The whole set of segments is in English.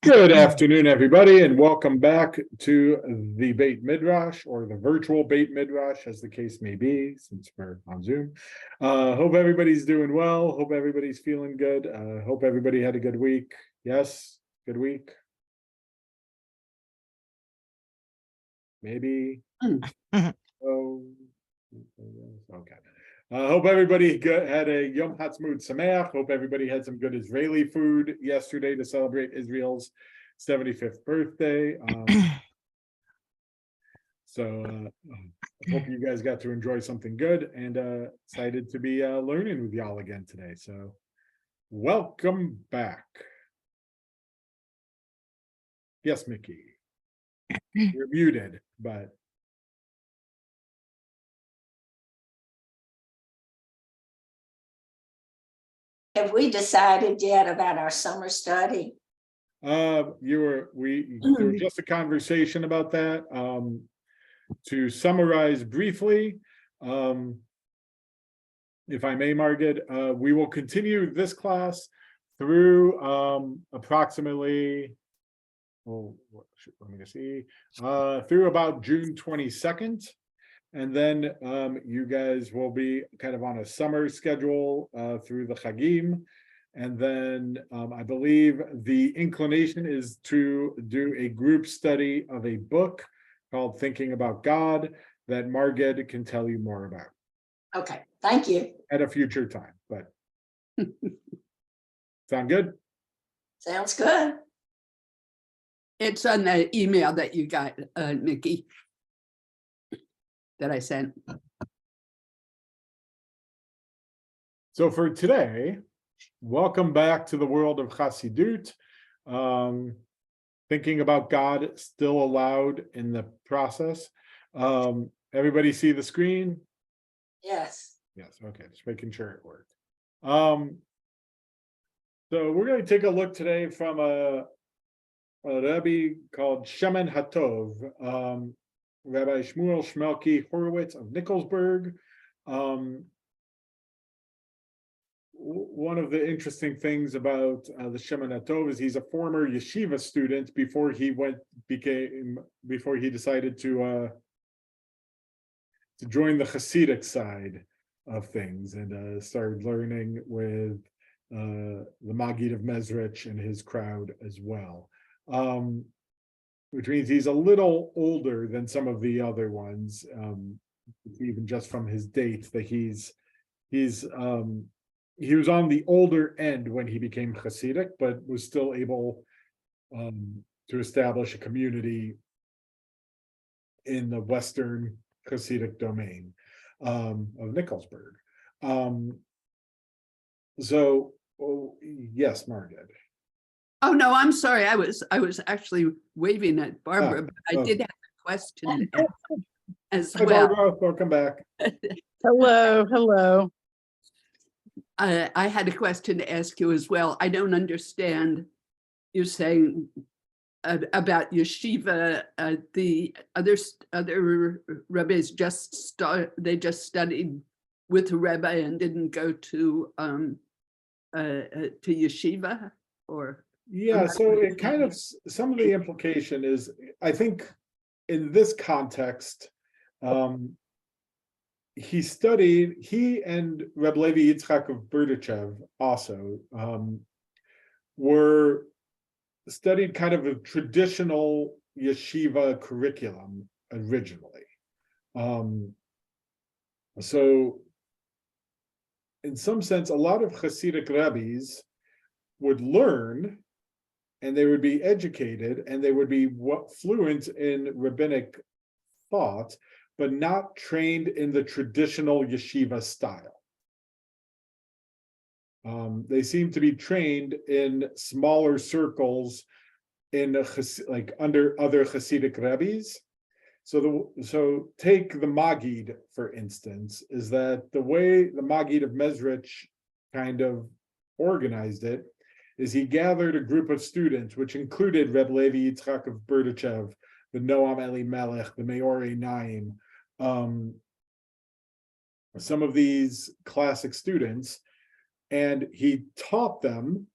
Good afternoon, everybody, and welcome back to the Beit Midrash, or the virtual Beit Midrash, as the case may be, since we're on Zoom. Hope everybody's doing well. Hope everybody's feeling good. Hope everybody had a good week. Yes, good week. Maybe. Oh, okay. Hope everybody had a Yom Ha'atzmaut Sameach. Hope everybody had some good Israeli food yesterday to celebrate Israel's 75th birthday. So I hope you guys got to enjoy something good, and excited to be learning with y'all again today. So welcome back. Yes, Mickey. You're muted, but have we decided yet about our summer study? there was just a conversation about that. To summarize briefly, if I may, Margaret, we will continue this class through approximately, let me see, through about June 22nd. And then you guys will be kind of on a summer schedule through the Chagim. And then I believe the inclination is to do a group study of a book called Thinking About God that Margaret can tell you more about. Okay, thank you. At a future time, but sound good? Sounds good. It's on the email that you got, Nikki, that I sent. So for today, welcome back to the world of Hasidut. Thinking about God still allowed in the process. Everybody see the screen? Yes. Yes, okay, just making sure it worked. So we're going to take a look today from a Rebbe called Shemen Hatov, Rabbi Shmuel Shmelki Horowitz of Nicholsburg. One of the interesting things about the Shemen Hatov is he's a former yeshiva student before he decided to join the Hasidic side of things, and started learning with the Maggid of Mezrich and his crowd as well, which means he's a little older than some of the other ones, even just from his date that he was on the older end when he became Hasidic, but was still able to establish a community in the Western Hasidic domain of Nicholsburg. Yes, Margaret. Oh no, I'm sorry. I was actually waving at Barbara, but I did have a question as Hi, well. Barbara, welcome back. Hello. I had a question to ask you as well. I don't understand. You're saying about yeshiva. The other rebbes just studied with a rebbe and didn't go to yeshiva, or Yeah, so it kind of, some of the implication is, I think in this context, he and Reb Levi Yitzchak of Berdichev also were studied kind of a traditional yeshiva curriculum originally. So in some sense, a lot of Hasidic rabbis would learn, and they would be educated, and they would be fluent in rabbinic thought, but not trained in the traditional yeshiva style. They seem to be trained in smaller circles like under other Hasidic rabbis. So take the Maggid, for instance, is that the way the Maggid of Mezrich kind of organized it is he gathered a group of students, which included Reb Levi Yitzchak of Berdichev, the Noam Elimelech, the Meori Naim, some of these classic students, and he taught them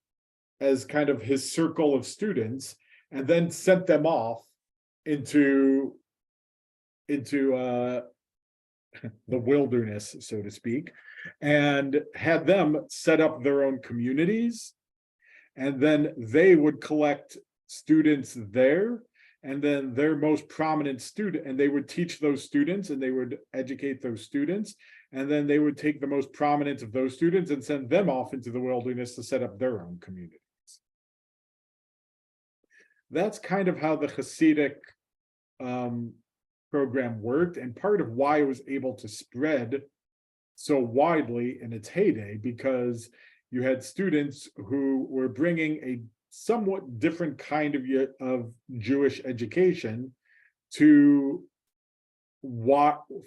as kind of his circle of students, and then sent them off into the wilderness, so to speak, and had them set up their own communities, and then they would collect students there, and then their most prominent student, and they would teach those students, and they would educate those students, and then they would take the most prominent of those students and send them off into the wilderness to set up their own communities. That's kind of how the Hasidic program worked, and part of why it was able to spread so widely in its heyday, because you had students who were bringing a somewhat different kind of Jewish education to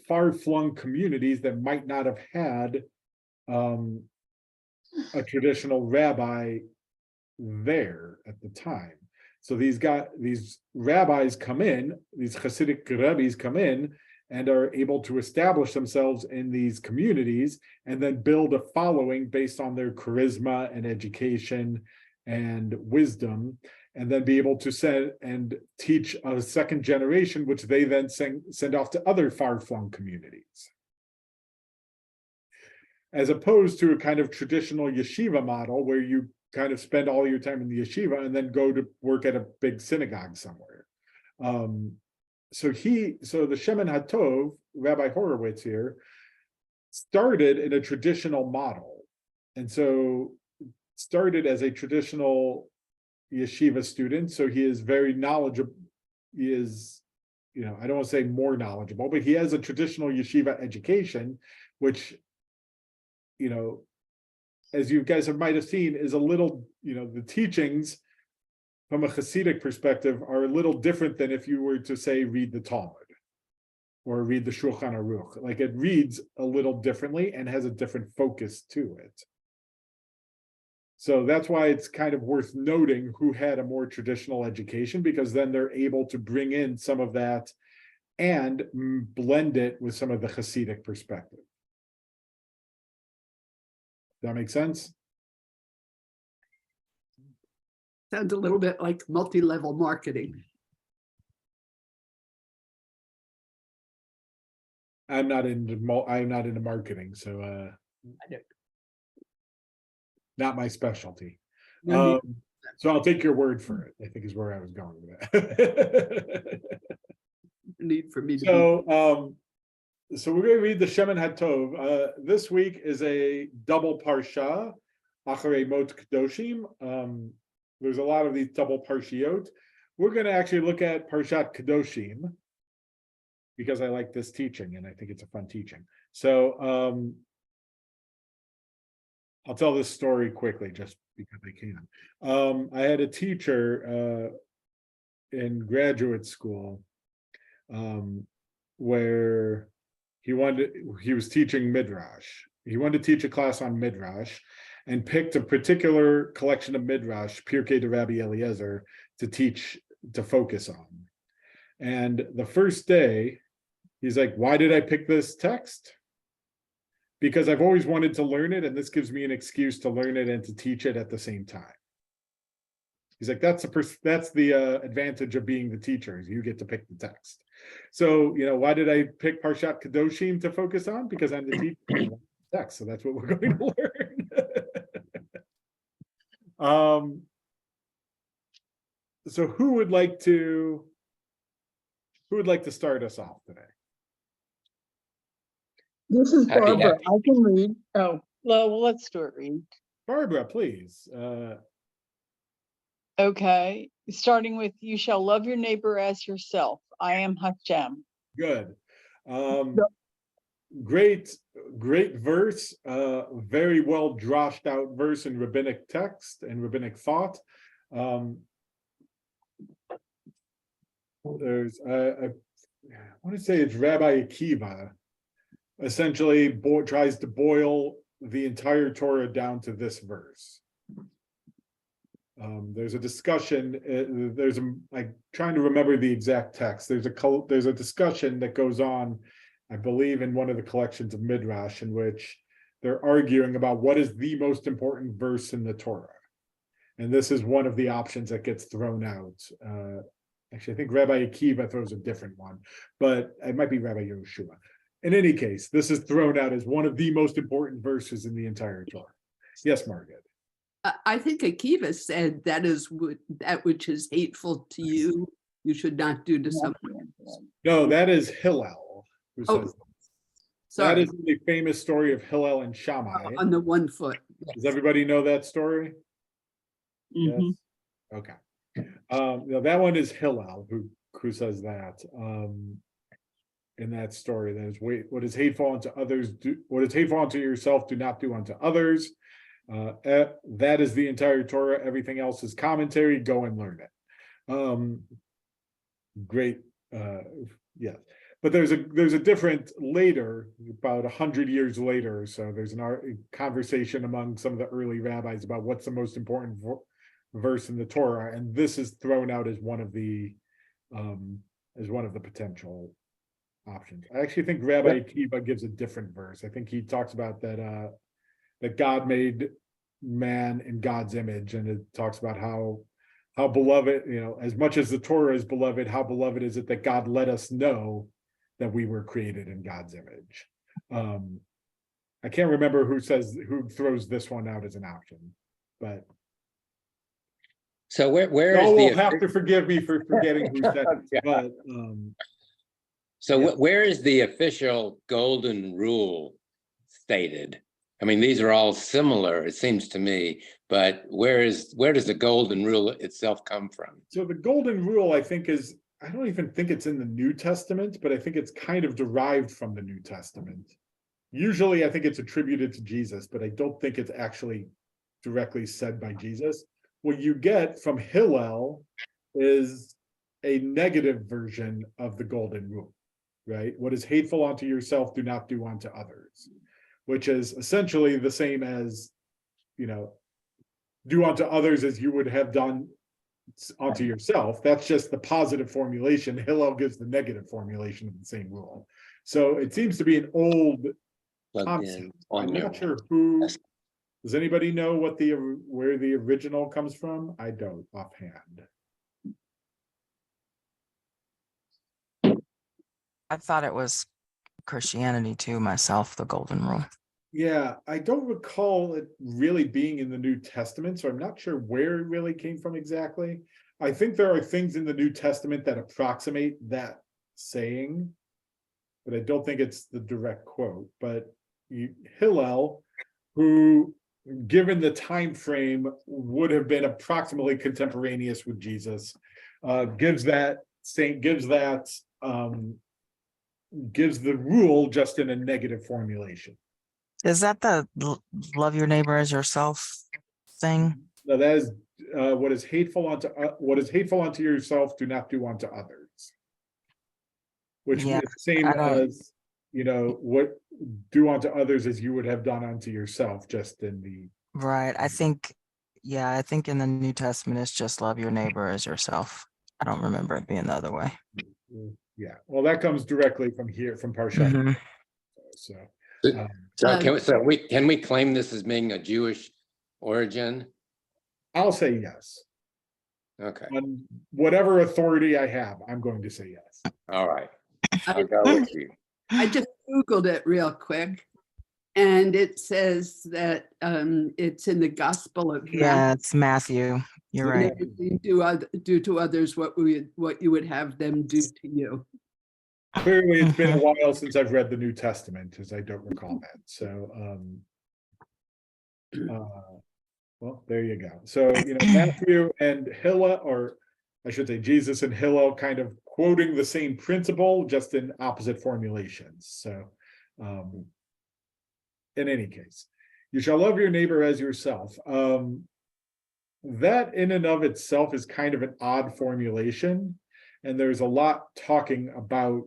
far-flung communities that might not have had a traditional rabbi there at the time. So these rabbis come in, these Hasidic rebbes come in and are able to establish themselves in these communities and then build a following based on their charisma and education and wisdom, and then be able to send and teach a second generation, which they then send off to other far-flung communities. As opposed to a kind of traditional yeshiva model where you kind of spend all your time in the yeshiva and then go to work at a big synagogue somewhere. So the Shemin HaTov, Rabbi Horowitz here, started in a traditional model. And so started as a traditional yeshiva student. So he is very knowledgeable. He is, I don't want to say more knowledgeable, but he has a traditional yeshiva education, which, as you guys might have seen, is a little, the teachings from a Hasidic perspective are a little different than if you were to say, read the Talmud or read the Shulchan Aruch. Like, it reads a little differently and has a different focus to it. So that's why it's kind of worth noting who had a more traditional education, because then they're able to bring in some of that and blend it with some of the Hasidic perspective. Does that make sense? Sounds a little bit like multi-level marketing. I'm not into marketing, so I don't. Not my specialty. No need. So I'll take your word for it, I think is where I was going with that. Need for me to So we're going to read the Shemin HaTov. This week is a double parsha, Acharei Mot Kedoshim. There's a lot of these double parshiot. We're going to actually look at Parashat Kedoshim because I like this teaching and I think it's a fun teaching. So I'll tell this story quickly just because I can. I had a teacher in graduate school where he was teaching Midrash. He wanted to teach a class on Midrash and picked a particular collection of Midrash, Pirkei de Rabbi Eliezer, to focus on. And the first day, he's like, why did I pick this text? Because I've always wanted to learn it, and this gives me an excuse to learn it and to teach it at the same time. He's like, that's the advantage of being the teacher, is you get to pick the text. So, why did I pick Parshat Kedoshim to focus on? Because I'm the teacher of the text, so that's what we're going to learn. So who would like to start us off today? This is Happy, Barbara. happy. I can read. Oh, well, let's do it, read. Barbara, please. Okay, starting with, you shall love your neighbor as yourself. I am Hashem. Good. Great verse. Very well drashed out verse in rabbinic text and rabbinic thought. There's I want to say it's Rabbi Akiva essentially tries to boil the entire Torah down to this verse. There's a discussion. I'm trying to remember the exact text. There's a discussion that goes on, I believe, in one of the collections of Midrash, in which they're arguing about what is the most important verse in the Torah. And this is one of the options that gets thrown out. Actually, I think Rabbi Akiva throws a different one, but it might be Rabbi Yehoshua. In any case, this is thrown out as one of the most important verses in the entire Torah. Yes, Margaret. I think Akiva said that is that which is hateful to you, you should not do to someone. No, that is Hillel who Oh, says that. Sorry, That is the famous story of Hillel and Shammai. on the 1 foot. Does everybody know that story? Yes. Mhm. Okay. Now that one is Hillel who says that in that story. That is, what is hateful unto others, what is hateful unto yourself, do not do unto others. That is the entire Torah. Everything else is commentary. Go and learn it. Great. Yeah. But there's a different later, about 100 years later or so, there's a conversation among some of the early rabbis about what's the most important verse in the Torah, and this is thrown out as one of the potential options. I actually think Rabbi Akiva gives a different verse. I think he talks about that God made man in God's image, and it talks about how beloved, as much as the Torah is beloved, how beloved is it that God let us know that we were created in God's image. I can't remember who throws this one out as an option, but So where y'all is will the have to forgive me for forgetting who said it, but where is the official golden rule stated? I mean, these are all similar, it seems to me, but where does the golden rule itself come from? so the golden rule, I think, I don't even think it's in the New Testament, but I think it's kind of derived from the New Testament. Usually I think it's attributed to Jesus, but I don't think it's actually directly said by Jesus. What you get from Hillel is a negative version of the golden rule, right? What is hateful unto yourself, do not do unto others, which is essentially the same as, do unto others as you would have done onto yourself. That's just the positive formulation. Hillel gives the negative formulation of the same rule. So it seems to be an old concept. I'm not sure who. Does anybody know where the original comes from? I don't offhand. I thought it was Christianity too, myself, the golden rule. Yeah, I don't recall it really being in the New Testament, so I'm not sure where it really came from exactly. I think there are things in the New Testament that approximate that saying, but I don't think it's the direct quote. But Hillel, who, given the time frame, would have been approximately contemporaneous with Jesus, gives the rule just in a negative formulation. Is that the love your neighbor as yourself thing? Now that is what is hateful unto yourself, do not do unto others. Which Yeah, is the same as what do unto others as you would have done unto yourself, just in the right. I think in the New Testament it's just love your neighbor as yourself. I don't remember it being the other way. yeah. Well, that comes directly from Parashat. Mhm. So Can we claim this as being a Jewish origin? I'll say yes. Okay, On whatever authority I have, I'm going to say yes. all right. I- I'll go with you. I just Googled it real quick, and it says that it's in the Gospel of Yeah, it's Matthew. You're right. Matthew. Do to others what you would have them do to you. Clearly, it's been a while since I've read the New Testament, as I don't recall that. So, well, there you go. So, Matthew and Hillel, or I should say Jesus and Hillel, kind of quoting the same principle, just in opposite formulations. So, in any case, you shall love your neighbor as yourself. That in and of itself is kind of an odd formulation, and there's a lot talking about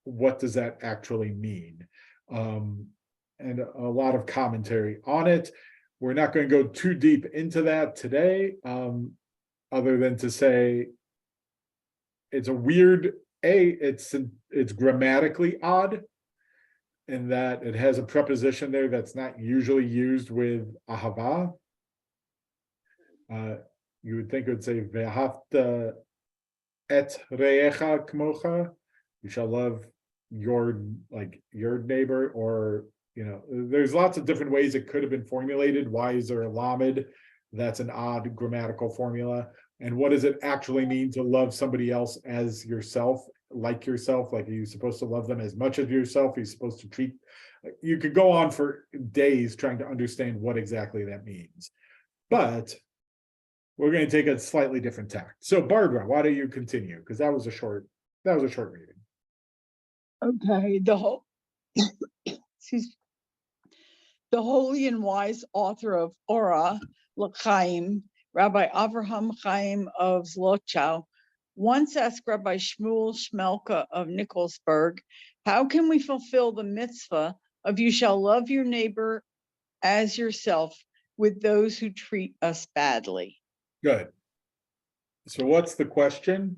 what does that actually mean, and a lot of commentary on it. We're not going to go too deep into that today, other than to say it's a weird, it's grammatically odd in that it has a preposition there that's not usually used with ahava. You would think it would say ve'ahavta et re'echa kmocha. You shall love your neighbor, or there's lots of different ways it could have been formulated. Why is there a lamed? That's an odd grammatical formula. And what does it actually mean to love somebody else as yourself, like yourself? Like, are you supposed to love them as much as yourself? Are you supposed to treat? You could go on for days trying to understand what exactly that means. But we're going to take a slightly different tack. So Barbara, why don't you continue? Because that was a short reading. Okay, excuse me. The holy and wise author of Ora L'Chaim, Rabbi Avraham Chaim of Zlochow, once asked Rabbi Shmuel Shmelka of Nicholsburg, how can we fulfill the mitzvah of you shall love your neighbor as yourself with those who treat us badly? Good. So what's the question?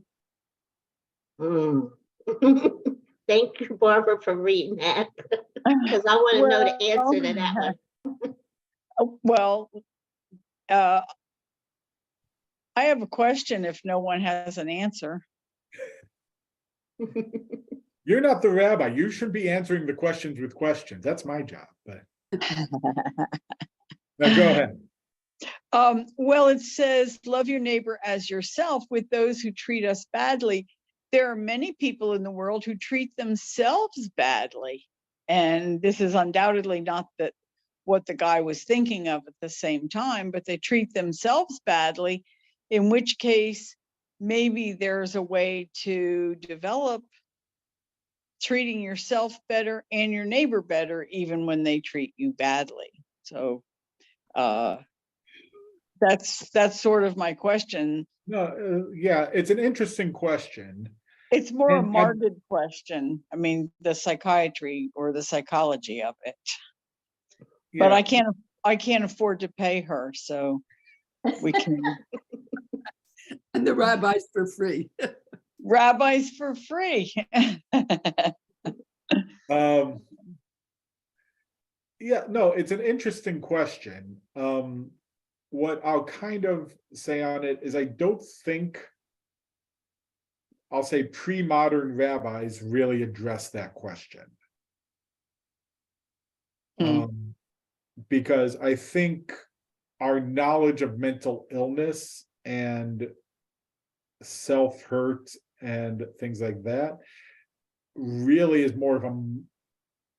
Thank you, Barbara, for reading that, because I want to know the answer to that one. Well, I have a question if no one has an answer. You're not the rabbi. You should be answering the questions with questions. That's my job. But now go ahead. Well, it says, love your neighbor as yourself with those who treat us badly. There are many people in the world who treat themselves badly. And this is undoubtedly not what the guy was thinking of at the same time, but they treat themselves badly, in which case maybe there's a way to develop treating yourself better and your neighbor better, even when they treat you badly. So that's sort of my question. No, yeah, it's an interesting question. It's more a And- margin question. I mean, the psychiatry or the psychology of it. But Yeah. I can't afford to pay her, so we can. And the rabbis for free. Rabbis for free. Yeah, no, it's an interesting question. What I'll kind of say on it is I don't think, I'll say pre-modern rabbis really address that question. Because I think our knowledge of mental illness and self-hurt and things like that really is more of a,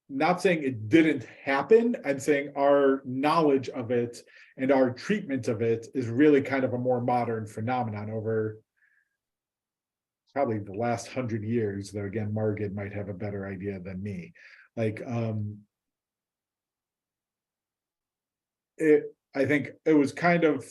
not saying it didn't happen, I'm saying our knowledge of it and our treatment of it is really kind of a more modern phenomenon over probably the last 100 years, though again, Margaret might have a better idea than me. Like, I think it was kind of,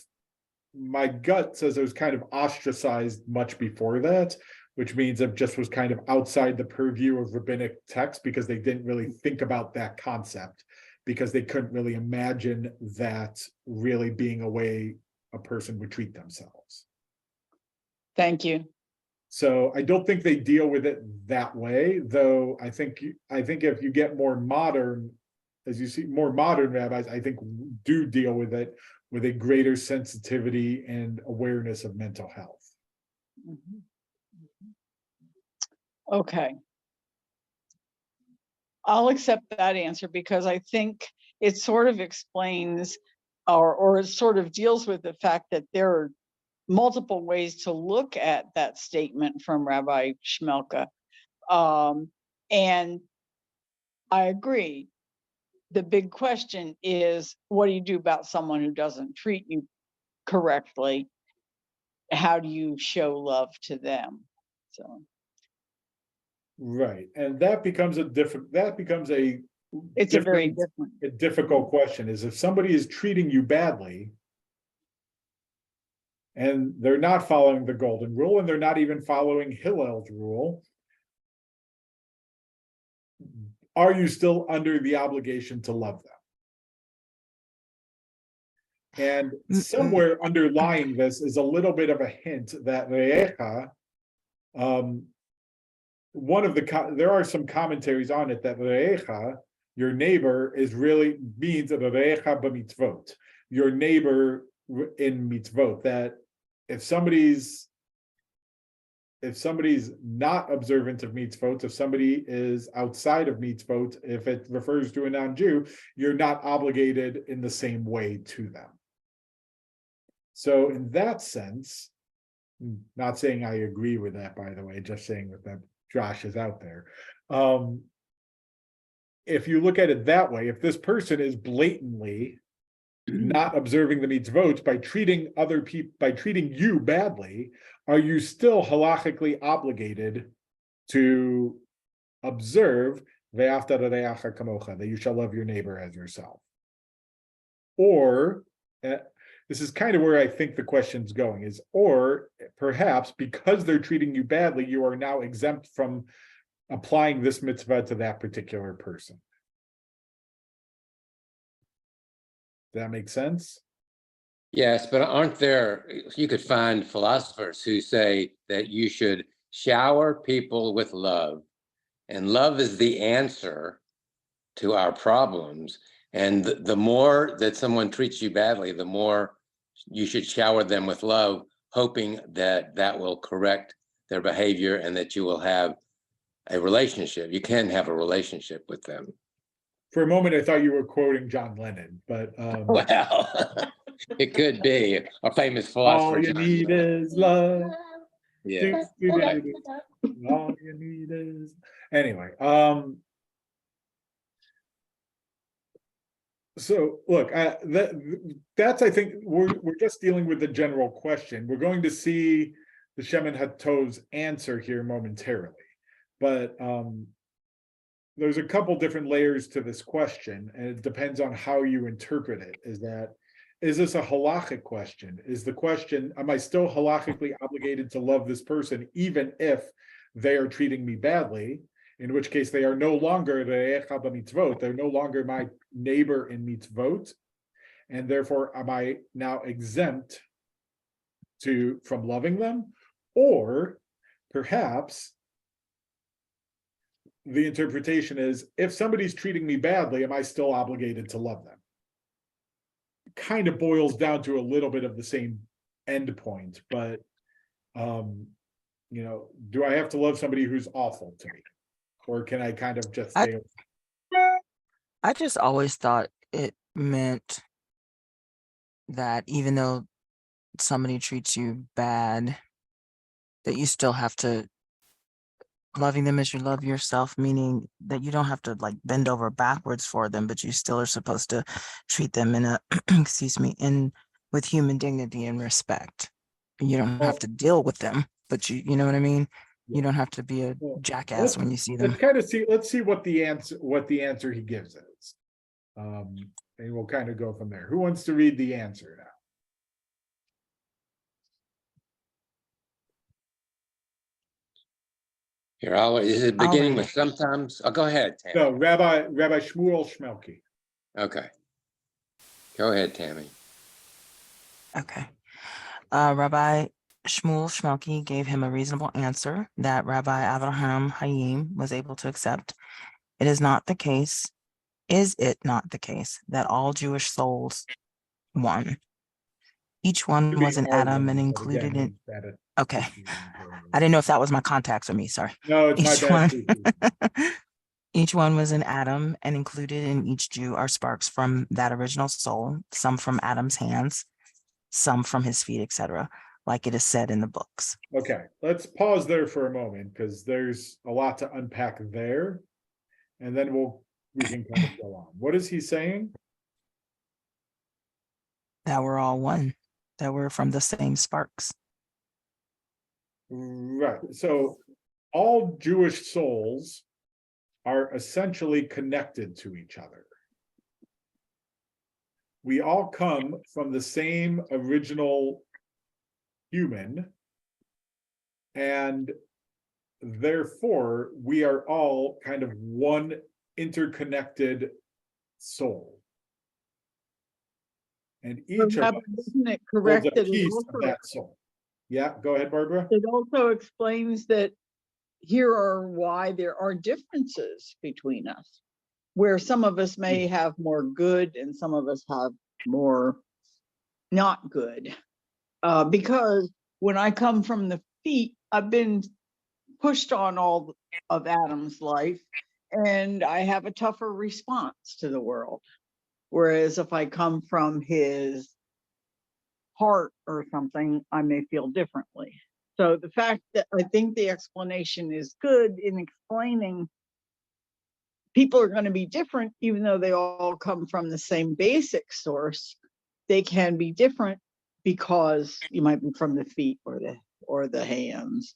my gut says it was kind of ostracized much before that, which means it just was kind of outside the purview of rabbinic text because they didn't really think about that concept, because they couldn't really imagine that really being a way a person would treat themselves. Thank you. So I don't think they deal with it that way, though I think if you get more modern, as you see more modern rabbis, I think do deal with it with a greater sensitivity and awareness of mental health. Okay. I'll accept that answer because I think it sort of explains or it sort of deals with the fact that there are multiple ways to look at that statement from Rabbi Shmelka. And I agree. The big question is, what do you do about someone who doesn't treat you correctly? How do you show love to them? So, right, and that becomes a it's a very difficult question. Is if somebody is treating you badly and they're not following the golden rule and they're not even following Hillel's rule, are you still under the obligation to love them? And somewhere underlying this is a little bit of a hint that Re'echa, there are some commentaries on it that Re'echa, your neighbor, is really means Re'echa b'mitzvot, your neighbor in mitzvot, that if somebody's not observant of mitzvot, if somebody is outside of mitzvot, if it refers to a non-Jew, you're not obligated in the same way to them. So in that sense, not saying I agree with that, by the way, just saying that Josh is out there. If you look at it that way, if this person is blatantly not observing the mitzvot by treating other people, by treating you badly, are you still halachically obligated to observe ve'afta l'reacha kamocha, that you shall love your neighbor as yourself? Or this is kind of where I think the question's going, is, or perhaps because they're treating you badly, you are now exempt from applying this mitzvah to that particular person. Does that make sense? Yes, but aren't there, you could find philosophers who say that you should shower people with love, and love is the answer to our problems. And the more that someone treats you badly, the more you should shower them with love, hoping that that will correct their behavior and that you will have a relationship. You can have a relationship with them. For a moment, I thought you were quoting John Lennon, but Well, it could be a famous philosopher. all you John need Lennon. is love. Yeah. All you need is anyway. So look, that's I think we're just dealing with the general question. We're going to see the Shemin HaTov's answer here momentarily, but there's a couple different layers to this question, and it depends on how you interpret it. Is this a halachic question? Is the question, am I still halachically obligated to love this person even if they are treating me badly? In which case they are no longer re'echa b'mitzvot, they're no longer my neighbor in mitzvot, and therefore am I now exempt from loving them? Or perhaps the interpretation is, if somebody's treating me badly, am I still obligated to love them? It kind of boils down to a little bit of the same end point, but do I have to love somebody who's awful to me? Or can I kind of just stay? I just always thought it meant that even though somebody treats you bad, that you still have to loving them as you love yourself, meaning that you don't have to like bend over backwards for them, but you still are supposed to treat them in a with human dignity and respect. You don't have to deal with them, but you know what I mean? You don't have to be a jackass when you see them. Let's see what the answer he gives is. And we'll kind of go from there. Who wants to read the answer now? Here, is it beginning with sometimes? Oh, go ahead, Tammy. No, Rabbi Shmuel Shmelki. Okay. Go ahead, Tammy. Okay. Rabbi Shmuel Shmelki gave him a reasonable answer that Rabbi Avraham Hayim was able to accept. Is it not the case that all Jewish souls one? Each one was an atom and included in. Okay. I didn't know if that was my contacts or me, sorry. No, it's Each my bad. one, each one was an atom, and included in each Jew are sparks from that original soul, some from Adam's hands, some from his feet, etc., like it is said in the books. Okay, let's pause there for a moment because there's a lot to unpack there, and then we can kind of go on. What is he saying? That we're all one, that we're from the same sparks. Right. So all Jewish souls are essentially connected to each other. We all come from the same original human, and therefore we are all kind of one interconnected soul. And each of us isn't it correct holds a that piece of that soul. Yeah, go ahead, Barbara. it also explains that here are why there are differences between us, where some of us may have more good and some of us have more not good. Because when I come from the feet, I've been pushed on all of Adam's life, and I have a tougher response to the world. Whereas if I come from his heart or something, I may feel differently. So the fact that I think the explanation is good in explaining people are going to be different, even though they all come from the same basic source, they can be different because you might be from the feet or the hands.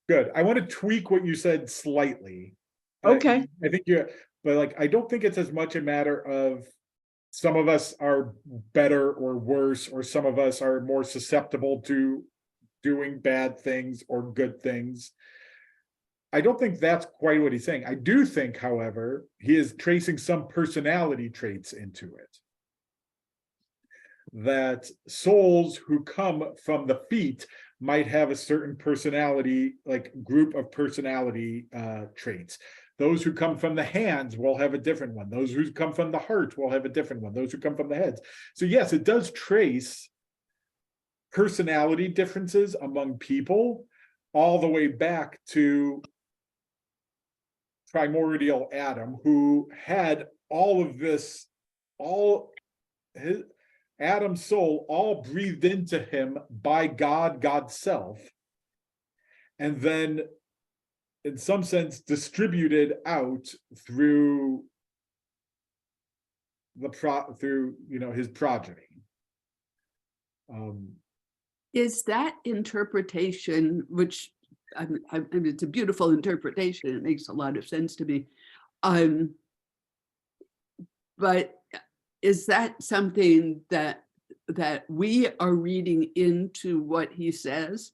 Good. I want to tweak what you said slightly. Okay. I think but like, I don't think it's as much a matter of some of us are better or worse, or some of us are more susceptible to doing bad things or good things. I don't think that's quite what he's saying. I do think, however, he is tracing some personality traits into it. That souls who come from the feet might have a certain personality, like group of personality traits. Those who come from the hands will have a different one. Those who come from the heart will have a different one. Those who come from the heads. So yes, it does trace personality differences among people all the way back to primordial Adam, who had all of this, all his Adam's soul all breathed into him by God, God's self, and then in some sense distributed out through his progeny. Is that interpretation, which it's a beautiful interpretation, it makes a lot of sense to me, but is that something that we are reading into what he says,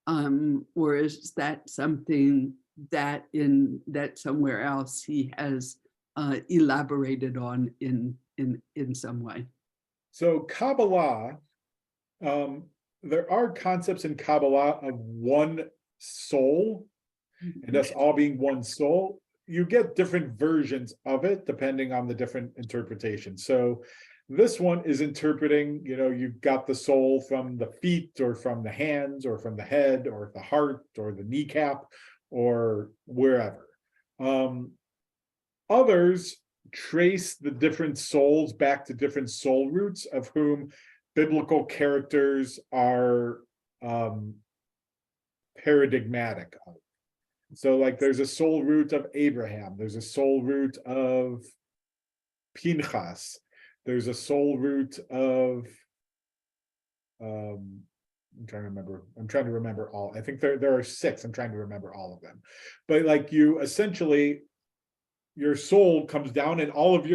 or is that something that somewhere else he has elaborated on in some way? So Kabbalah, there are concepts in Kabbalah of one soul, and us all being one soul. You get different versions of it depending on the different interpretations. So this one is interpreting, you've got the soul from the feet or from the hands or from the head or the heart or the kneecap or wherever. Others trace the different souls back to different soul roots, of whom biblical characters are paradigmatic of. So like there's a soul root of Abraham, there's a soul root of Pinchas, there's a soul root of I'm trying to remember all. I think there are 6. I'm trying to remember all of them. But like you essentially, your soul comes down and all of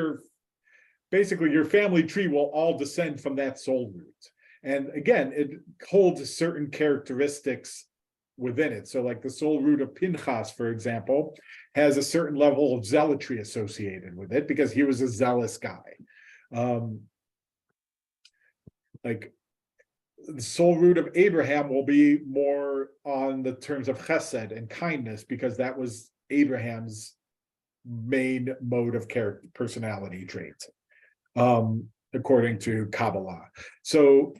basically your family tree will all descend from that soul root. And again, it holds certain characteristics within it. So like the soul root of Pinchas, for example, has a certain level of zealotry associated with it because he was a zealous guy. Like the soul root of Abraham will be more on the terms of chesed and kindness, because that was Abraham's main mode of personality trait, according to Kabbalah. So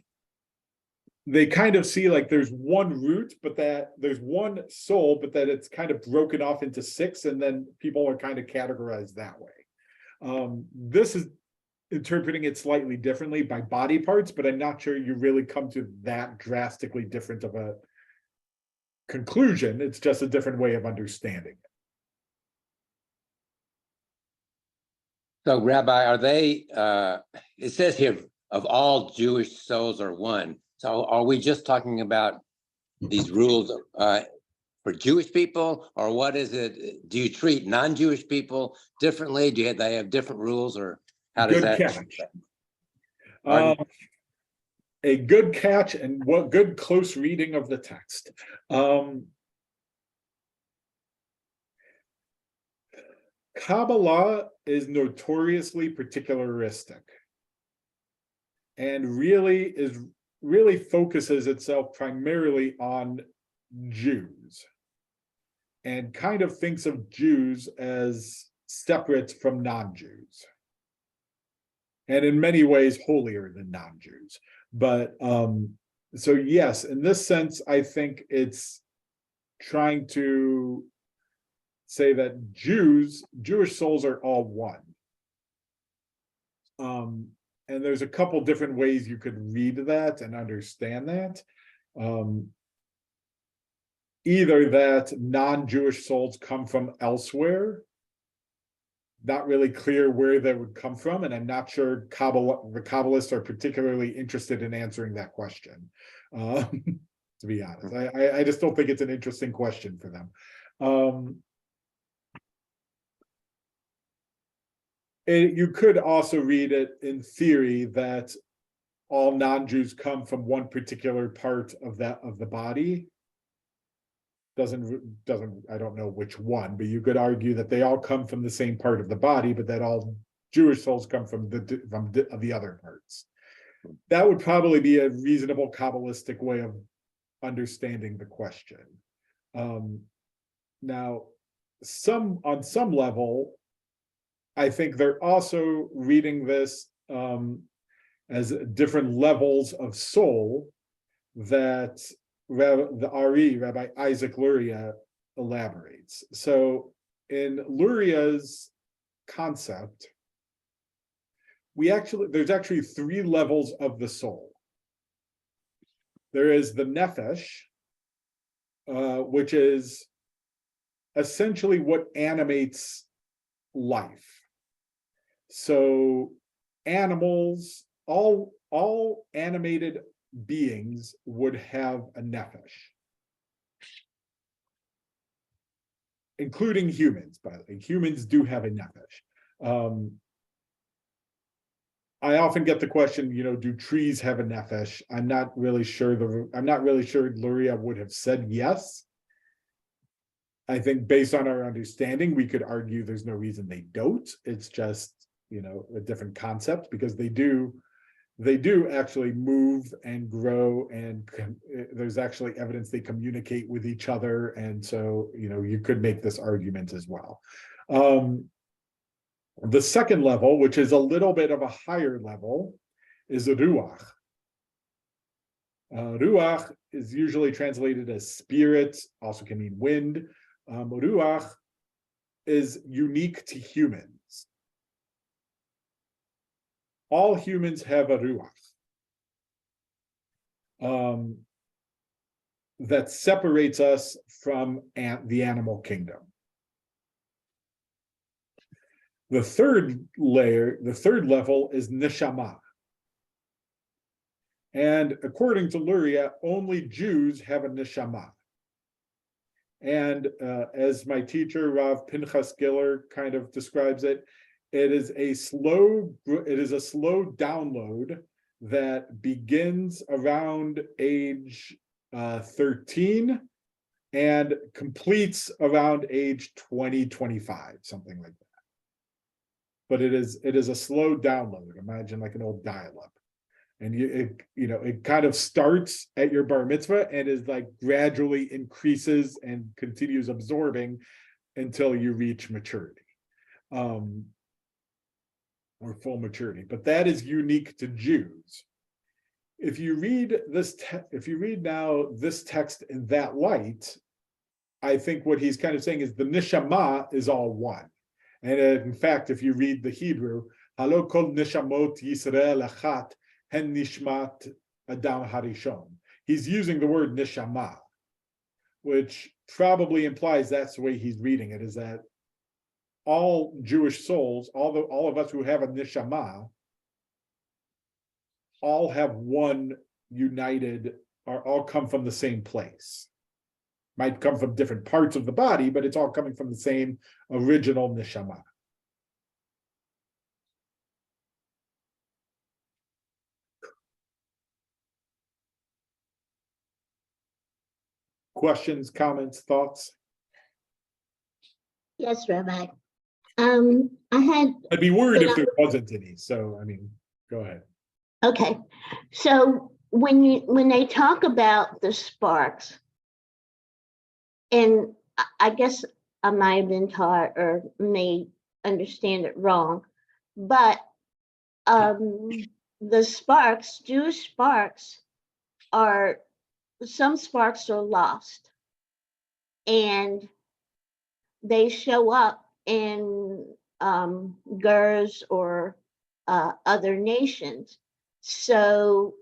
they kind of see like there's one root, but that there's one soul, but that it's kind of broken off into 6, and then people are kind of categorized that way. This is interpreting it slightly differently by body parts, but I'm not sure you really come to that drastically different of a conclusion. It's just a different way of understanding it. So, Rabbi, are they, it says here, of all Jewish souls are one. So are we just talking about these rules for Jewish people, or what is it? Do you treat non-Jewish people differently? Do they have different rules, or how does Good that? catch. A good catch, and what good close reading of the text. Kabbalah is notoriously particularistic, and really focuses itself primarily on Jews, and kind of thinks of Jews as separate from non-Jews, and in many ways holier than non-Jews. But so yes, in this sense, I think it's trying to say that Jewish souls are all one. And there's a couple different ways you could read that and understand that. Either that non-Jewish souls come from elsewhere, not really clear where they would come from, and I'm not sure the Kabbalists are particularly interested in answering that question. To be honest, I just don't think it's an interesting question for them. You could also read it in theory that all non-Jews come from one particular part of the body. Doesn't I don't know which one, but you could argue that they all come from the same part of the body, but that all Jewish souls come from the other parts. That would probably be a reasonable Kabbalistic way of understanding the question. Now, on some level, I think they're also reading this as different levels of soul that the Ari, Rabbi Isaac Luria, elaborates. So in Luria's concept, there's actually three levels of the soul. There is the nefesh, which is essentially what animates life. So animals, all animated beings would have a nefesh, including humans, by the way. Humans do have a nefesh. I often get the question, do trees have a nefesh? I'm not really sure Luria would have said yes. I think based on our understanding, we could argue there's no reason they don't. It's just, a different concept, because they do actually move and grow, and there's actually evidence they communicate with each other. And so, you could make this argument as well. The second level, which is a little bit of a higher level, is ruach. Ruach is usually translated as spirit, also can mean wind. Ruach is unique to humans. All humans have a ruach that separates us from the animal kingdom. The third level is neshama. And according to Luria, only Jews have a neshama. And as my teacher, Rav Pinchas Giller, kind of describes it, it is a slow download that begins around age 13 and completes around age 20, 25, something like that. But it is a slow download. Imagine like an old dial-up. And it kind of starts at your bar mitzvah and is like gradually increases and continues absorbing until you reach maturity. Or full maturity, but that is unique to Jews. If you read this text in that light, I think what he's kind of saying is the neshama is all one. And in fact, if you read the Hebrew, halo kol neshamot Yisrael achat hen nishmat adam harishon. He's using the word neshama, which probably implies that's the way he's reading it, is that all Jewish souls, all of us who have a neshama, all have one united, or all come from the same place. Might come from different parts of the body, but it's all coming from the same original neshama. Questions, comments, thoughts? Yes, Rabbi. I'd be worried if there wasn't any. So, go ahead. Okay. So when they talk about the sparks, and I guess I might have been taught or may understand it wrong, but the sparks, Jewish sparks, are, some sparks are lost, and they show up in Gers or other nations. So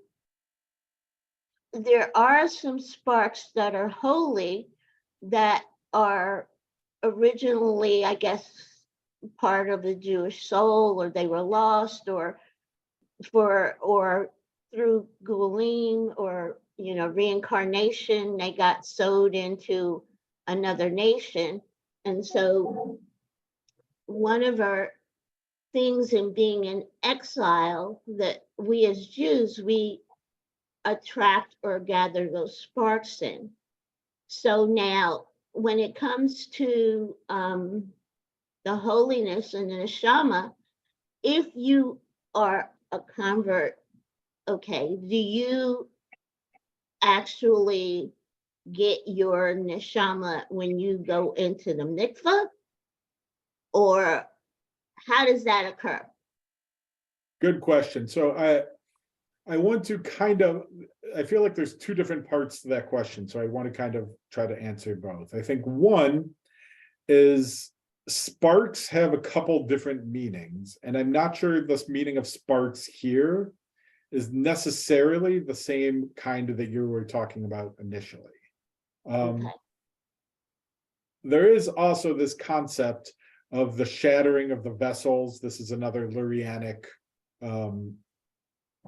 there are some sparks that are holy that are originally, I guess, part of the Jewish soul, or they were lost, or through Gulim, or reincarnation, they got sewed into another nation. And so one of our things in being in exile, that we as Jews, we attract or gather those sparks in. So now when it comes to the holiness and the neshama, if you are a convert, okay, do you actually get your neshama when you go into the mikvah, or how does that occur? Good question. So I want to I feel like there's two different parts to that question. So I want to kind of try to answer both. I think one is sparks have a couple different meanings, and I'm not sure this meaning of sparks here is necessarily the same kind that you were talking about initially. Okay. There is also this concept of the shattering of the vessels. This is another Lurianic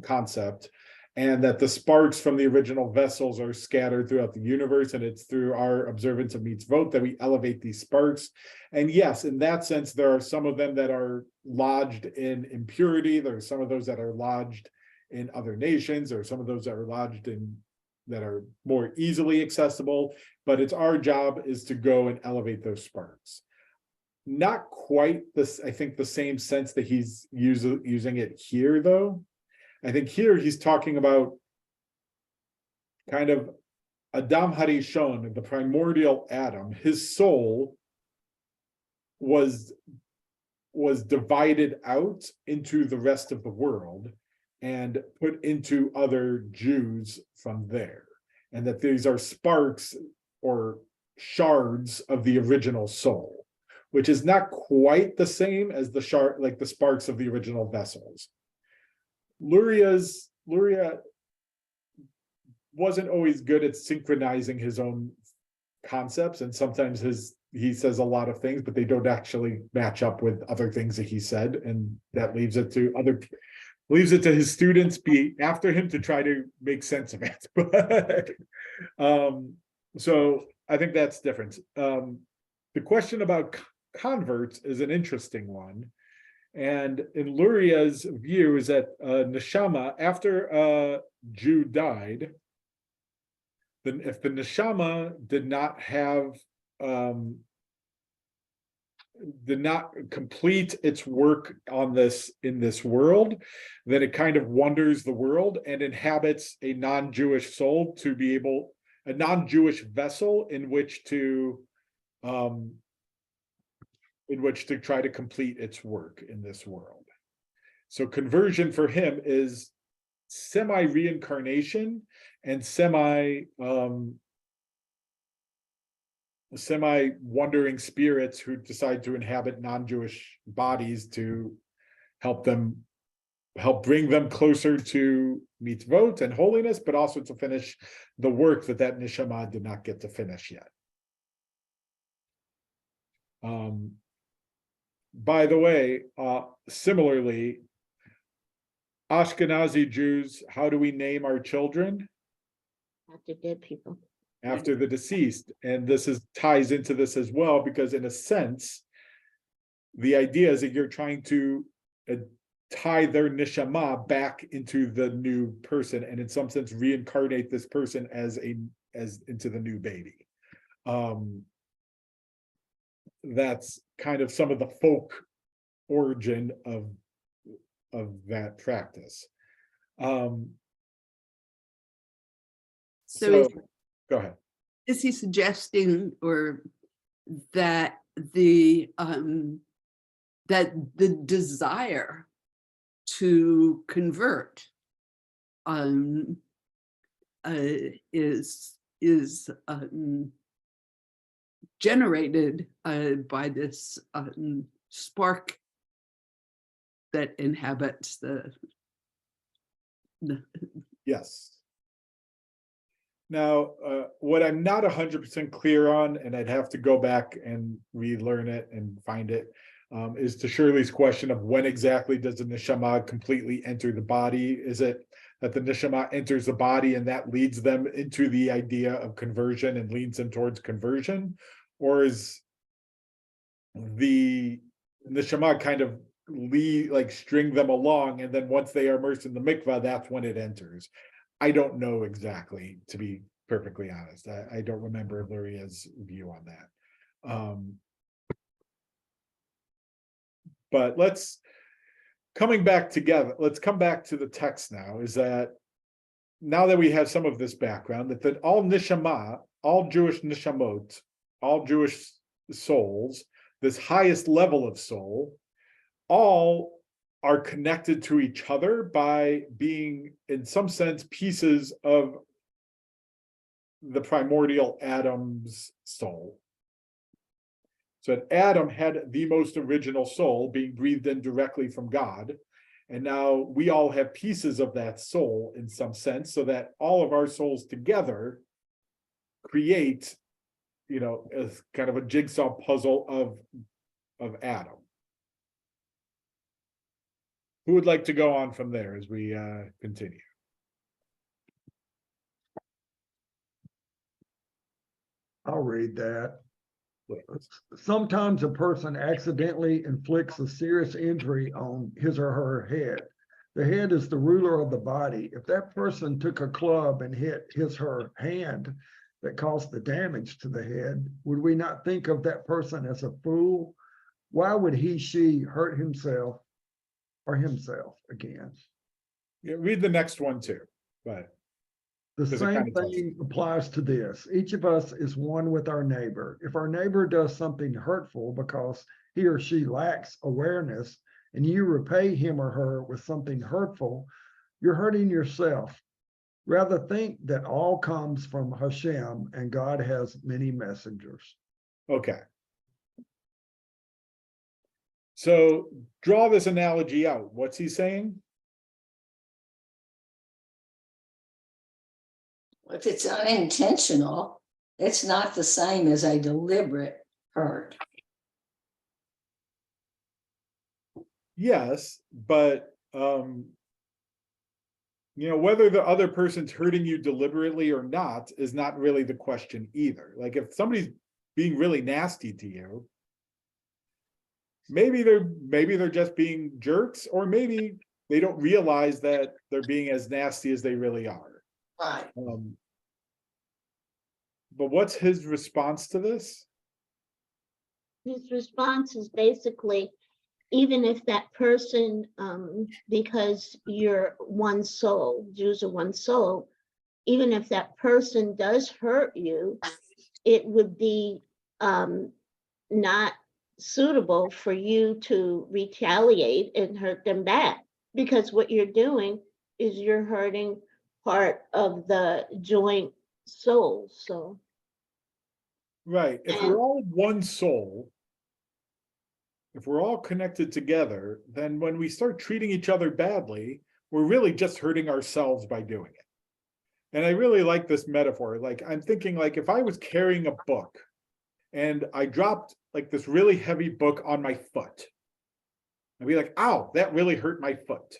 concept, and that the sparks from the original vessels are scattered throughout the universe, and it's through our observance of mitzvot that we elevate these sparks. And yes, in that sense, there are some of them that are lodged in impurity. There are some of those that are lodged in other nations, or some of those that are lodged in that are more easily accessible, but it's our job is to go and elevate those sparks. Not quite this, I think, the same sense that he's using it here, though. I think here he's talking about kind of Adam Harishon, the primordial Adam. His soul was divided out into the rest of the world and put into other Jews from there, and that these are sparks or shards of the original soul, which is not quite the same as the shard, like the sparks of the original vessels. Luria wasn't always good at synchronizing his own concepts, and sometimes he says a lot of things, but they don't actually match up with other things that he said, and that leaves it to his students after him to try to make sense of it. But so I think that's different. The question about converts is an interesting one. And in Luria's view is that neshama, after a Jew died, then if the neshama did not complete its work on this in this world, then it kind of wanders the world and inhabits a non-Jewish soul to be able, a non-Jewish vessel in which to try to complete its work in this world. So conversion for him is semi-reincarnation and semi-wandering spirits who decide to inhabit non-Jewish bodies to help bring them closer to mitzvot and holiness, but also to finish the work that neshama did not get to finish yet. By the way, similarly, Ashkenazi Jews, how do we name our children? After dead people. After the deceased. And this ties into this as well, because in a sense, the idea is that you're trying to tie their neshama back into the new person, and in some sense reincarnate this person as into the new baby. That's kind of some of the folk origin of that practice. So go ahead. Is he suggesting or that the desire to convert is generated by this spark that inhabits the Yes. Now, what I'm not 100% clear on, and I'd have to go back and relearn it and find it, is to Shirley's question of when exactly does the neshama completely enter the body? Is it that the neshama enters the body and that leads them into the idea of conversion and leads them towards conversion? Or is the neshama kind of string them along, and then once they are immersed in the mikvah, that's when it enters? I don't know exactly, to be perfectly honest. I don't remember Luria's view on that. But let's come back to the text now, is that now that we have some of this background, that all neshama, all Jewish neshamot, all Jewish souls, this highest level of soul, all are connected to each other by being, in some sense, pieces of the primordial Adam's soul. So Adam had the most original soul being breathed in directly from God. And now we all have pieces of that soul in some sense, so that all of our souls together create, a kind of a jigsaw puzzle of Adam. Who would like to go on from there as we continue? I'll read that. Please. Sometimes a person accidentally inflicts a serious injury on his or her head. The head is the ruler of the body. If that person took a club and hit his or her hand that caused the damage to the head, would we not think of that person as a fool? Why would she hurt himself again? Yeah, read the next one too, but The because it same kind of tells thing applies to this. Each of us is one with our neighbor. If our neighbor does something hurtful because he or she lacks awareness, and you repay him or her with something hurtful, you're hurting yourself. Rather think that all comes from Hashem, and God has many messengers. Okay. So draw this analogy out. What's he saying? If it's unintentional, it's not the same as a deliberate hurt. Yes, but whether the other person's hurting you deliberately or not is not really the question either. Like if somebody's being really nasty to you, maybe they're just being jerks, or maybe they don't realize that they're being as nasty as they really are. Right. But what's his response to this? His response is basically, even if that person, because you're one soul, Jews are one soul, even if that person does hurt you, it would be not suitable for you to retaliate and hurt them back, because what you're doing is you're hurting part of the joint soul. So Right. If we're all one soul, if we're all connected together, then when we start treating each other badly, we're really just hurting ourselves by doing it. And I really like this metaphor. Like I'm thinking, like if I was carrying a book and I dropped like this really heavy book on my foot, I'd be like, ow, that really hurt my foot.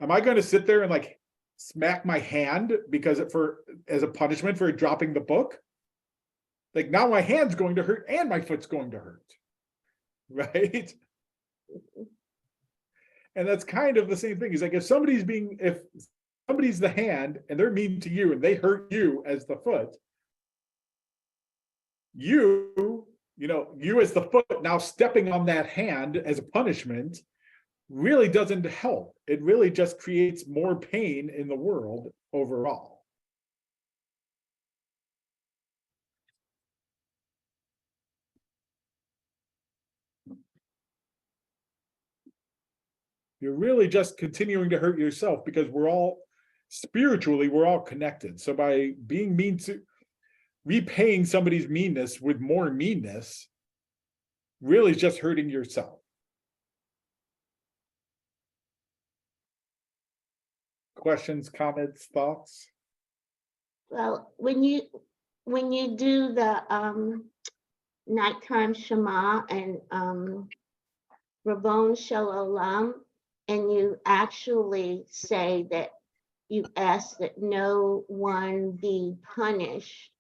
Am I going to sit there and like smack my hand because as a punishment for dropping the book? Like now my hand's going to hurt and my foot's going to hurt. Right? And that's kind of the same thing. It's like if somebody's the hand and they're mean to you and they hurt you as the foot, you as the foot now stepping on that hand as a punishment really doesn't help. It really just creates more pain in the world overall. You're really just continuing to hurt yourself, because we're all spiritually, we're all connected. So by being mean to, repaying somebody's meanness with more meanness, really is just hurting yourself. Questions, comments, thoughts? Well, when you do the nighttime Shema and Rabbon Shel Olam, and you actually say that you ask that no one be punished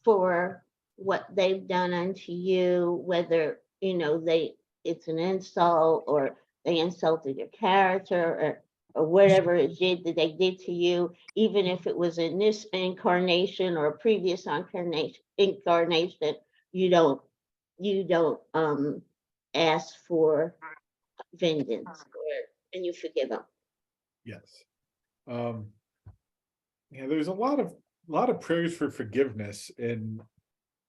for what they've done unto you, whether it's an insult or they insulted your character or whatever it did that they did to you, even if it was in this incarnation or a previous incarnation, you don't ask for vengeance, and you forgive them. Yes. Yeah, there's a lot of prayers for forgiveness in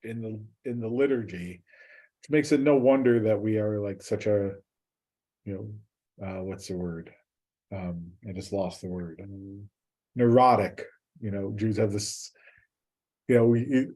the liturgy, which makes it no wonder that we are like such a, what's the word? I just lost the word. Neurotic. Jews have this,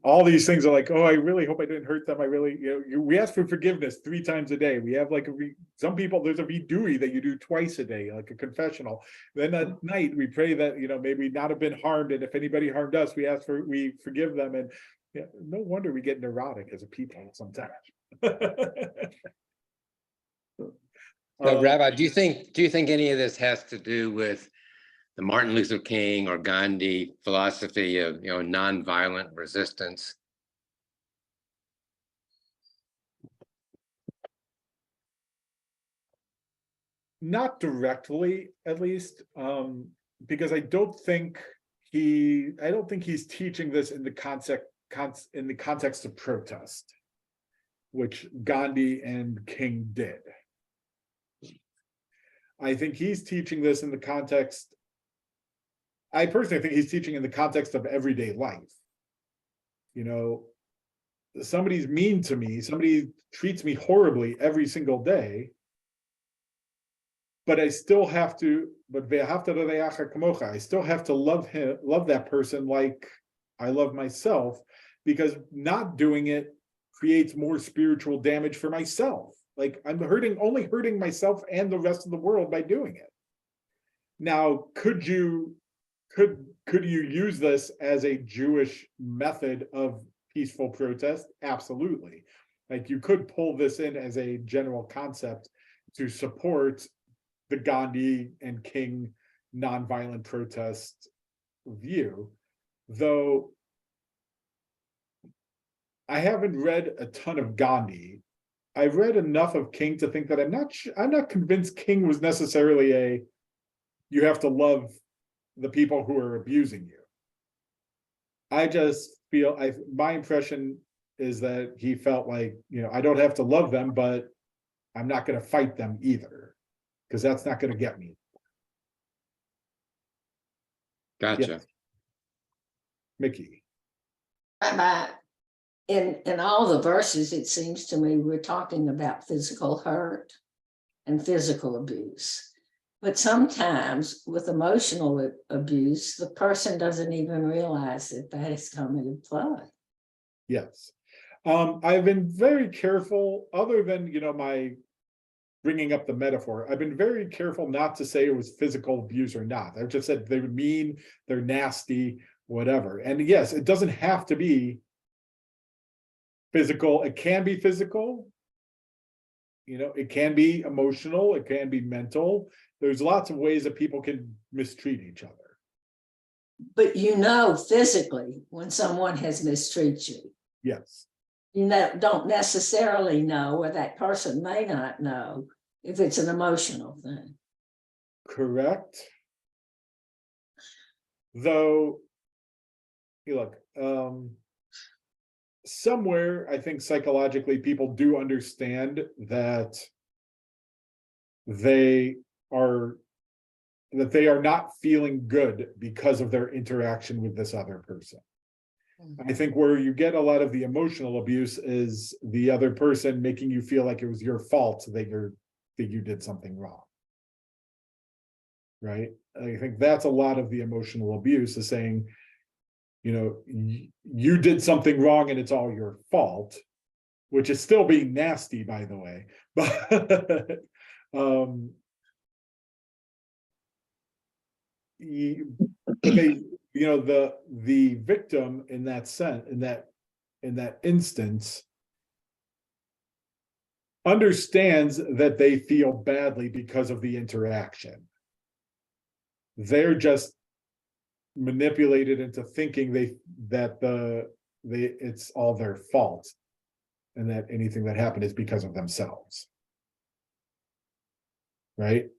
all these things are like, oh, I really hope I didn't hurt them. I really, we ask for forgiveness 3 times a day. We have like some people, there's a vidui that you do twice a day, like a confessional. Then at night we pray that, maybe not have been harmed. And if anybody harmed us, we forgive them. And no wonder we get neurotic as a people sometimes. Rabbi, do you think any of this has to do with the Martin Luther King or Gandhi philosophy of nonviolent resistance? Not directly, at least, because I don't think he's teaching this in the context of protest, which Gandhi and King did. I think he's teaching this in the context. I personally think he's teaching in the context of everyday life. Somebody's mean to me, somebody treats me horribly every single day, but I still have to, I still have to love that person like I love myself, because not doing it creates more spiritual damage for myself. Like I'm only hurting myself and the rest of the world by doing it. Now, could you use this as a Jewish method of peaceful protest? Absolutely. Like you could pull this in as a general concept to support the Gandhi and King nonviolent protest view, though I haven't read a ton of Gandhi. I've read enough of King to think that I'm not convinced King was necessarily you have to love the people who are abusing you. I just feel my impression is that he felt like, I don't have to love them, but I'm not going to fight them either, because that's not going to get me. Gotcha. Yes. Mickey. Rabbi, in all the verses, it seems to me we're talking about physical hurt and physical abuse. But sometimes with emotional abuse, the person doesn't even realize that is coming into play. Yes. I've been very careful, other than, my bringing up the metaphor, I've been very careful not to say it was physical abuse or not. I've just said they're mean, they're nasty, whatever. And yes, it doesn't have to be physical. It can be physical. It can be emotional. It can be mental. There's lots of ways that people can mistreat each other. But physically when someone has mistreated you. Yes. Don't necessarily know, or that person may not know, if it's an emotional thing. Correct. Though, look, somewhere I think psychologically people do understand that they are not feeling good because of their interaction with this other person. I think where you get a lot of the emotional abuse is the other person making you feel like it was your fault that you did something wrong. right? I think that's a lot of the emotional abuse, is saying, you did something wrong and it's all your fault, which is still being nasty, by the way. But the victim in that sense, in that instance, understands that they feel badly because of the interaction. They're just manipulated into thinking it's all their fault, and that anything that happened is because of themselves. Right?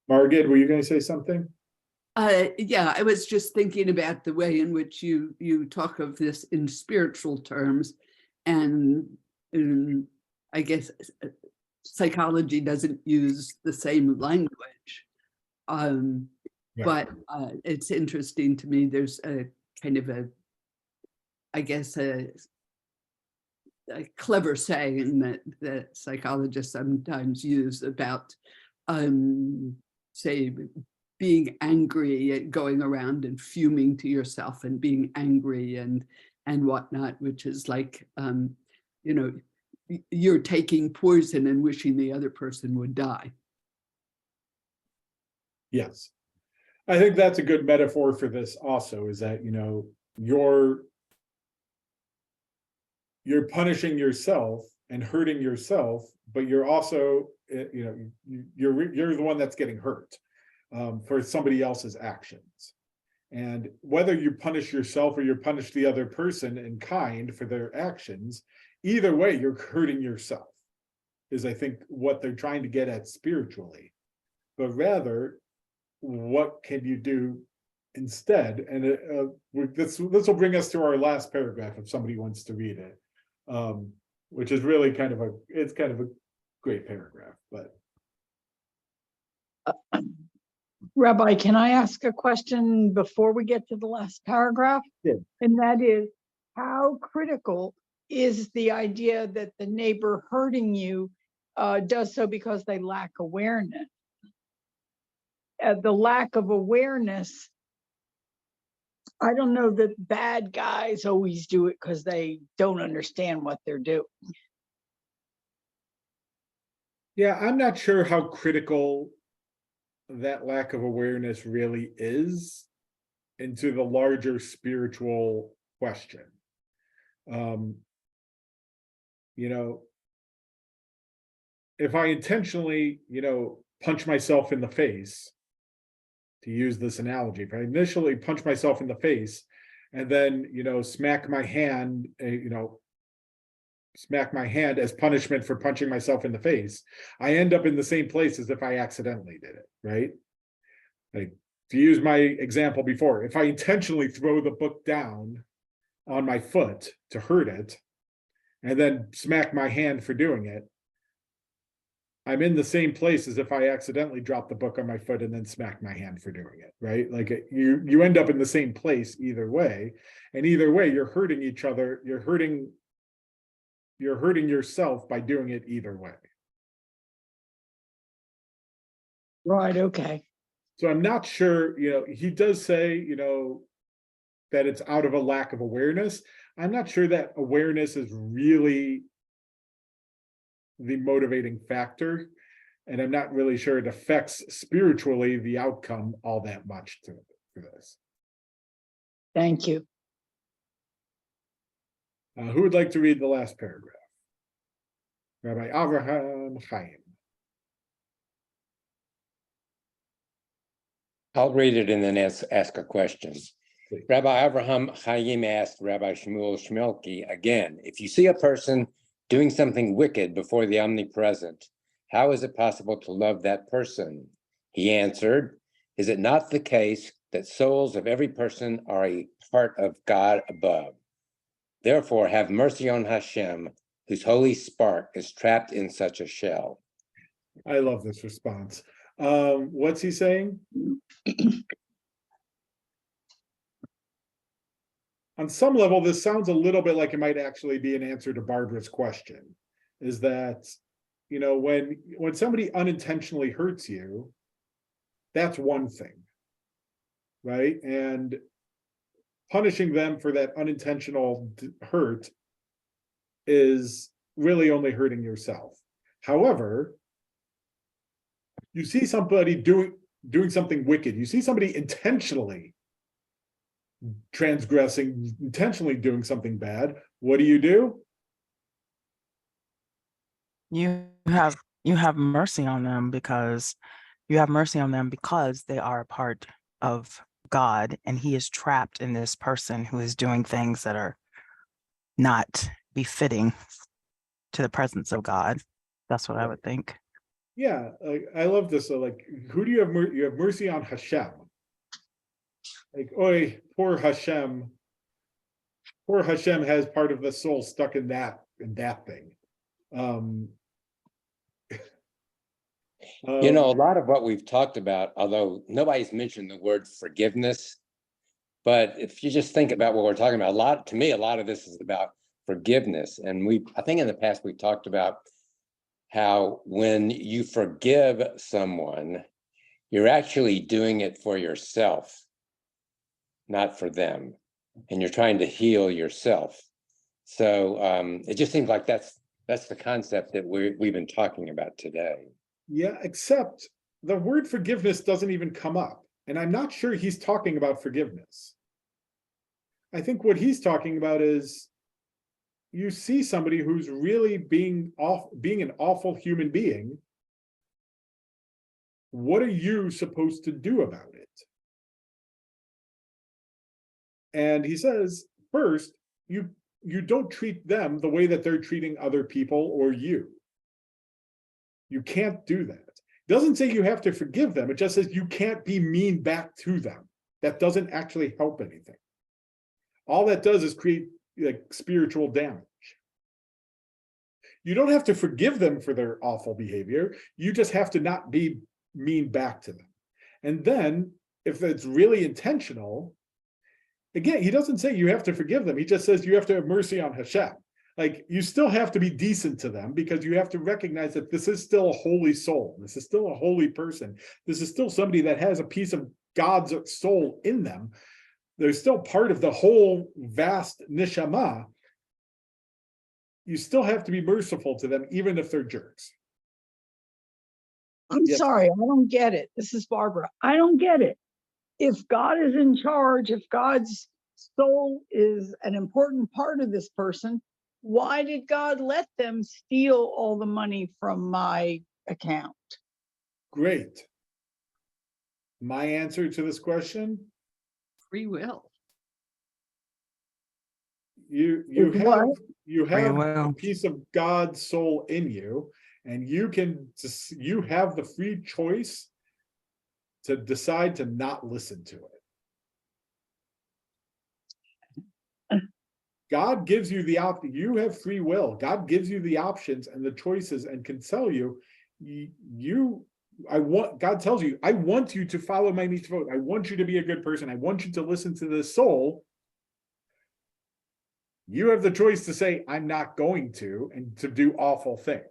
Margaret, were you going to say something? Yeah, I was just thinking about the way in which you talk of this in spiritual terms, and I guess psychology doesn't use the same language. Right. But it's interesting to me. There's a kind of I guess a clever saying that psychologists sometimes use about, say, being angry and going around and fuming to yourself and being angry and whatnot, which is like, you're taking poison and wishing the other person would die. Yes. I think that's a good metaphor for this also, is that, you're punishing yourself and hurting yourself, but you're also, you're the one that's getting hurt for somebody else's actions. And whether you punish yourself or you punish the other person in kind for their actions, either way, you're hurting yourself, is I think what they're trying to get at spiritually. But rather, what can you do instead? And this will bring us to our last paragraph if somebody wants to read it, which is really kind of a great paragraph. But Rabbi, can I ask a question before we get to the last paragraph? Yeah. And that is, how critical is the idea that the neighbor hurting you does so because they lack awareness? The lack of awareness, I don't know that bad guys always do it because they don't understand what they're doing. yeah, I'm not sure how critical that lack of awareness really is into the larger spiritual question. If I intentionally, punch myself in the face, to use this analogy, if I initially punch myself in the face and then, smack my hand as punishment for punching myself in the face, I end up in the same place as if I accidentally did it, right? Like, to use my example before, if I intentionally throw the book down on my foot to hurt it, and then smack my hand for doing it, I'm in the same place as if I accidentally dropped the book on my foot and then smacked my hand for doing it, right? Like, you end up in the same place either way, and either way, you're hurting each other. You're hurting yourself by doing it either way. Right, okay. So I'm not sure, he does say, that it's out of a lack of awareness. I'm not sure that awareness is really the motivating factor. And I'm not really sure it affects spiritually the outcome all that much for this. Thank you. Who would like to read the last paragraph? Rabbi Avraham Chaim. I'll read it and then ask a question. Please. Rabbi Avraham Chaim asked Rabbi Shmuel Shmelki again, if you see a person doing something wicked before the omnipresent, how is it possible to love that person? He answered, is it not the case that souls of every person are a part of God above? Therefore, have mercy on Hashem, whose holy spark is trapped in such a shell. I love this response. What's he saying? On some level, this sounds a little bit like it might actually be an answer to Barbara's question, is that, you know, when somebody unintentionally hurts you, that's one thing, right? And punishing them for that unintentional hurt is really only hurting yourself. However, you see somebody doing something wicked, you see somebody intentionally transgressing, intentionally doing something bad, what do? You have mercy on them because they are a part of God, and he is trapped in this person who is doing things that are not befitting to the presence of God. That's what I would think. Yeah, I love this. So like, who do you have? You have mercy on Hashem. Like, oi, poor Hashem. Poor Hashem has part of the soul stuck in that thing. You know, a lot of what we've talked about, although nobody's mentioned the word forgiveness, but if you just think about what we're talking about, a lot of this is about forgiveness. And I think in the past we talked about how when you forgive someone, you're actually doing it for yourself, not for them. And you're trying to heal yourself. So it just seems like that's the concept that we've been talking about today. Yeah, except the word forgiveness doesn't even come up. And I'm not sure he's talking about forgiveness. I think what he's talking about is you see somebody who's really being an awful human being. What are you supposed to do about it? And he says, first, you don't treat them the way that they're treating other people or you. You can't do that. It doesn't say you have to forgive them. It just says you can't be mean back to them. That doesn't actually help anything. All that does is create like spiritual damage. You don't have to forgive them for their awful behavior. You just have to not be mean back to them. And then if it's really intentional, again, he doesn't say you have to forgive them. He just says you have to have mercy on Hashem. Like, you still have to be decent to them because you have to recognize that this is still a holy soul. This is still a holy person. This is still somebody that has a piece of God's soul in them. They're still part of the whole vast neshama. You still have to be merciful to them, even if they're jerks. I'm Yes. sorry, I don't get it. This is Barbara. I don't get it. If God is in charge, if God's soul is an important part of this person, why did God let them steal all the money from my account? Great. My answer to this question, Free will. you Is have what? Free a will. piece of God's soul in you, and you have the free choice to decide to not listen to it. God gives you the option. You have free will. God gives you the options and the choices and can tell you, God tells you, I want you to follow my mitzvot. I want you to be a good person. I want you to listen to the soul. You have the choice to say, I'm not going to, and to do awful things.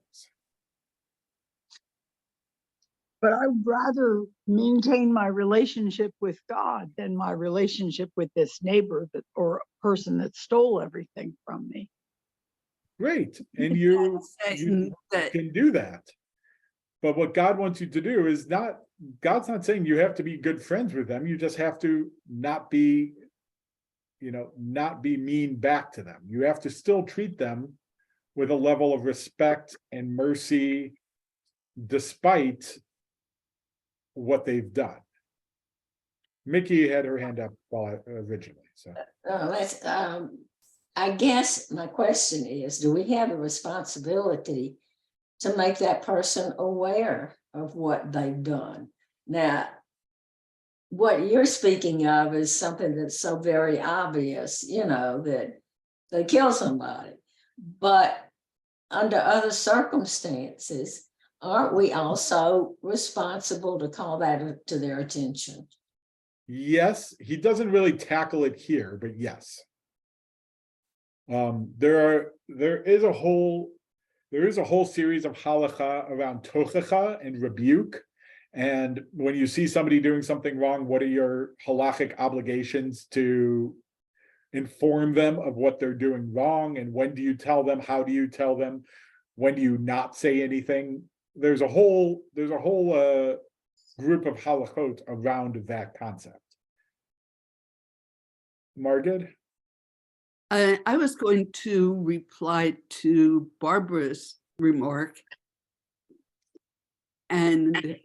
But I'd rather maintain my relationship with God than my relationship with this neighbor or person that stole everything from me. Great. And you That can do that. But what God wants you to do is God's not saying you have to be good friends with them. You just have to not be mean back to them. You have to still treat them with a level of respect and mercy, despite what they've done. Mickey had her hand up originally. So I guess my question is, do we have a responsibility to make that person aware of what they've done? Now, what you're speaking of is something that's so very obvious, that they kill somebody. But under other circumstances, aren't we also responsible to call that to their attention? yes, he doesn't really tackle it here, but yes. There is a whole there is a whole series of halacha around tochacha and rebuke. And when you see somebody doing something wrong, what are your halachic obligations to inform them of what they're doing wrong? And when do you tell them? How do you tell them? When do you not say anything? There's a whole group of halachot around that concept. Margaret? I was going to reply to Barbara's remark. And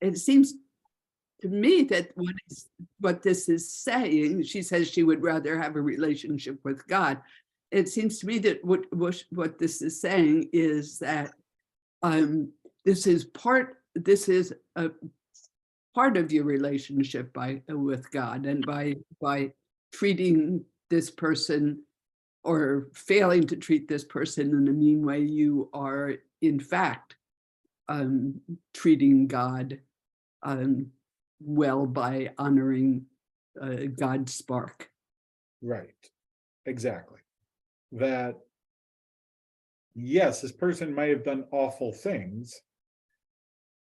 it seems to me that what this is saying, she says she would rather have a relationship with God. It seems to me that what this is saying is that this is a part of your relationship with God, and by treating this person or failing to treat this person in a mean way, you are in fact treating God well by honoring God's spark. Right, exactly. That, yes, this person might have done awful things,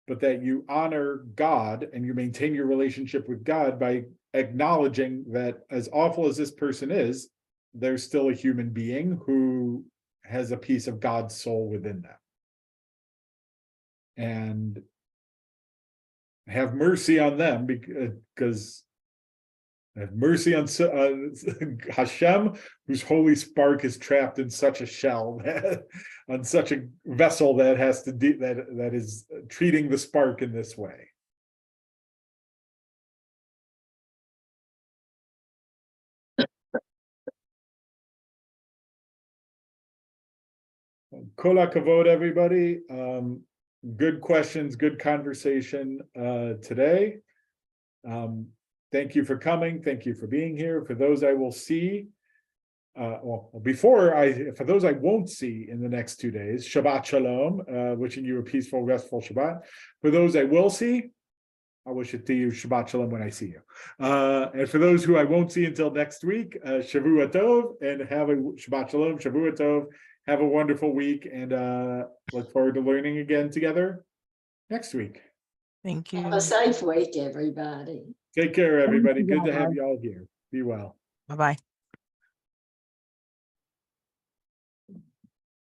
but that you honor God and you maintain your relationship with God by acknowledging that as awful as this person is, there's still a human being who has a piece of God's soul within them. And have mercy on them, because have mercy on Hashem, whose holy spark is trapped in such a shell, on such a vessel that has to that is treating the spark in this way. Kol hakavod, everybody. Good questions, good conversation today. Thank you for coming. Thank you for being here. For those I will see, for those I won't see in the next 2 days, Shabbat Shalom, wishing you a peaceful, restful Shabbat. For those I will see, I wish it to you Shabbat Shalom when I see you. And for those who I won't see until next week, Shavua Tov, and have a Shabbat Shalom, Shavua Tov. Have a wonderful week, and look forward to learning again together next week. Thank you. Have a safe week, everybody. Take care, everybody. Good to have you all here. Be well. Bye-bye.